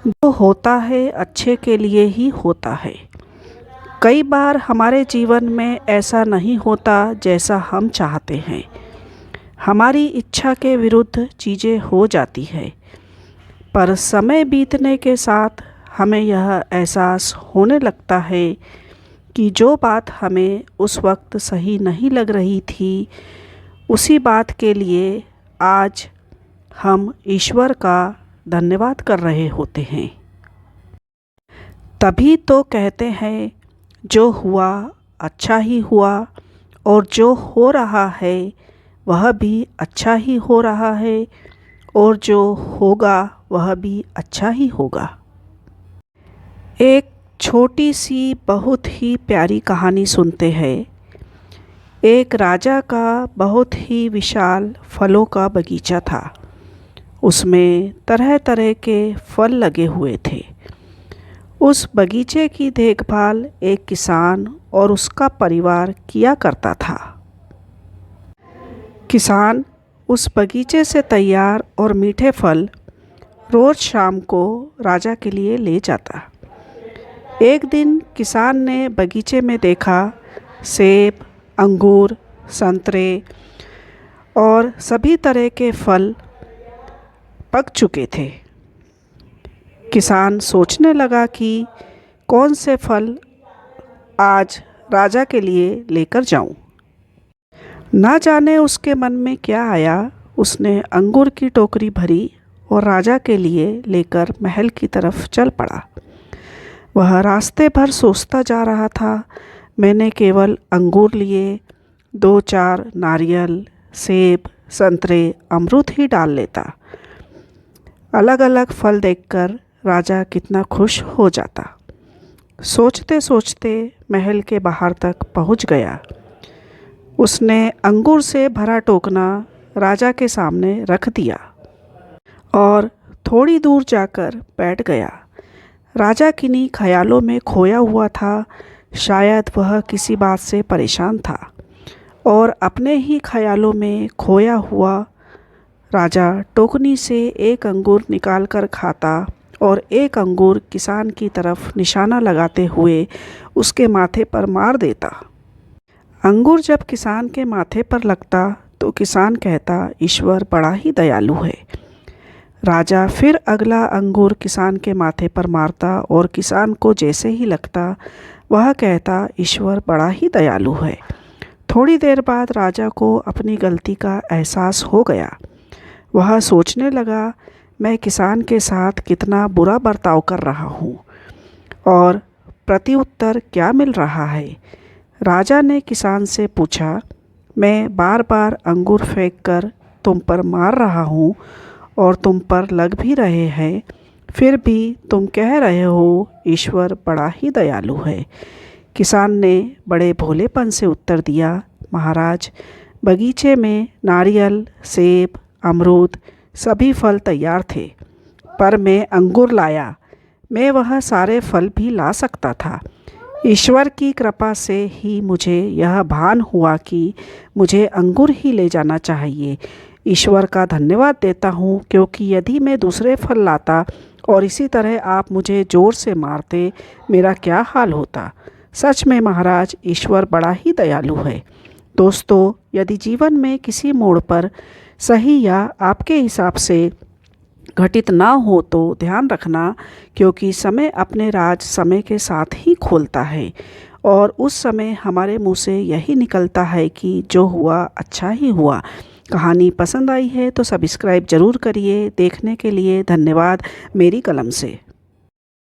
जो होता है अच्छे के लिए ही होता है। कई बार हमारे जीवन में ऐसा नहीं होता जैसा हम चाहते हैं। हमारी इच्छा के विरुद्ध चीज़ें हो जाती है, पर समय बीतने के साथ हमें यह एहसास होने लगता है कि जो बात हमें उस वक्त सही नहीं लग रही थी, उसी बात के लिए आज हम ईश्वर का धन्यवाद कर रहे होते हैं। तभी तो कहते हैं, जो हुआ अच्छा ही हुआ, और जो हो रहा है वह भी अच्छा ही हो रहा है, और जो होगा वह भी अच्छा ही होगा। एक छोटी सी बहुत ही प्यारी कहानी सुनते हैं। एक राजा का बहुत ही विशाल फलों का बगीचा था। उसमें तरह तरह के फल लगे हुए थे। उस बगीचे की देखभाल एक किसान और उसका परिवार किया करता था। किसान उस बगीचे से तैयार और मीठे फल रोज़ शाम को राजा के लिए ले जाता। एक दिन किसान ने बगीचे में देखा सेब, अंगूर, संतरे और सभी तरह के फल पक चुके थे। किसान सोचने लगा कि कौन से फल आज राजा के लिए लेकर जाऊं। ना जाने उसके मन में क्या आया, उसने अंगूर की टोकरी भरी और राजा के लिए लेकर महल की तरफ चल पड़ा। वह रास्ते भर सोचता जा रहा था, मैंने केवल अंगूर लिए, 2-4 नारियल, सेब, संतरे, अमरूद ही डाल लेता। अलग अलग फल देखकर राजा कितना खुश हो जाता। सोचते सोचते महल के बाहर तक पहुंच गया। उसने अंगूर से भरा टोकना राजा के सामने रख दिया और थोड़ी दूर जाकर बैठ गया। राजा किन्हीं ख्यालों में खोया हुआ था। शायद वह किसी बात से परेशान था और अपने ही ख्यालों में खोया हुआ राजा टोकनी से एक अंगूर निकाल कर खाता और एक अंगूर किसान की तरफ निशाना लगाते हुए उसके माथे पर मार देता। अंगूर जब किसान के माथे पर लगता तो किसान कहता, ईश्वर बड़ा ही दयालु है। राजा फिर अगला अंगूर किसान के माथे पर मारता और किसान को जैसे ही लगता वह कहता, ईश्वर बड़ा ही दयालु है। थोड़ी देर बाद राजा को अपनी गलती का एहसास हो गया। वह सोचने लगा, मैं किसान के साथ कितना बुरा बर्ताव कर रहा हूँ और प्रत्युत्तर क्या मिल रहा है। राजा ने किसान से पूछा, मैं बार बार अंगूर फेंककर तुम पर मार रहा हूँ और तुम पर लग भी रहे हैं, फिर भी तुम कह रहे हो ईश्वर बड़ा ही दयालु है। किसान ने बड़े भोलेपन से उत्तर दिया, महाराज, बगीचे में नारियल, सेब, अमरूद सभी फल तैयार थे, पर मैं अंगूर लाया। मैं वह सारे फल भी ला सकता था। ईश्वर की कृपा से ही मुझे यह भान हुआ कि मुझे अंगूर ही ले जाना चाहिए। ईश्वर का धन्यवाद देता हूँ, क्योंकि यदि मैं दूसरे फल लाता और इसी तरह आप मुझे ज़ोर से मारते, मेरा क्या हाल होता। सच में महाराज, ईश्वर बड़ा ही दयालु है। दोस्तों, यदि जीवन में किसी मोड़ पर सही या आपके हिसाब से घटित ना हो तो ध्यान रखना, क्योंकि समय अपने राज समय के साथ ही खोलता है और उस समय हमारे मुंह से यही निकलता है कि जो हुआ अच्छा ही हुआ। कहानी पसंद आई है तो सब्सक्राइब ज़रूर करिए। देखने के लिए धन्यवाद मेरी कलम से।